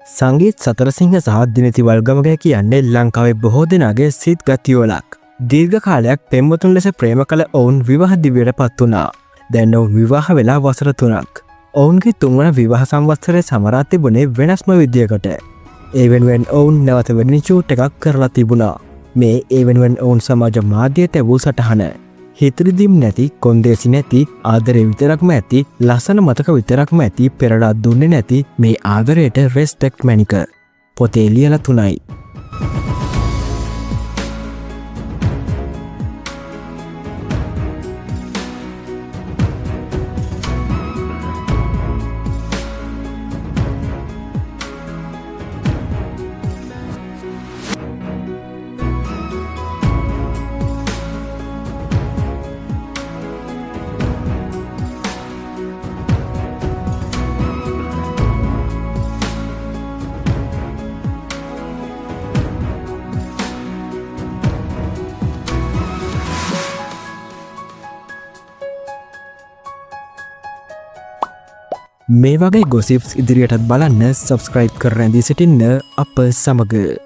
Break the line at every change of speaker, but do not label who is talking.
සංගීත් සතරසිංහ සහ දිනති වල්ගමග කියන්නේ ලංකාවේ බොහෝ දෙනාගේ සිත් ගතියෝලක්. දීර්ඝ කාලයක් පෙම්වතුන් ලෙස ප්‍රේම කළ ඔවුන් විවාහ දිවියට පත් වුණා. දැන් ඔවුන් විවාහ වෙලා වසර 3ක්. ඔවුන්ගේ තුන්වන විවාහ සංවත්සරය සමරා තිබුණේ වෙනස්ම විදියකට. ඒ වෙනුවෙන් ඔවුන් නැවත වෙඩින් ෂූට් එකක් කරලා තිබුණා. මේ ඒ වෙනුවෙන් ඔවුන් සමාජ මාධ්‍යයට වූ සටහන. හිතරිදීම් නැති, කොන්දේසි නැති, ආදරය විතරක්ම ඇති, ලස්සන මතක විතරක්ම ඇති, පෙරලා දුන්නේ නැති මේ ආදරයට රෙස්පෙක්ට් මැනික. පොතේ ලියලා 3යි. මේ වගේ ගොසිප්ස් ඉදිරියටත් බලන්න සබස්ක්‍රයිබ් කරන්න දී සිටින්න අප සමග.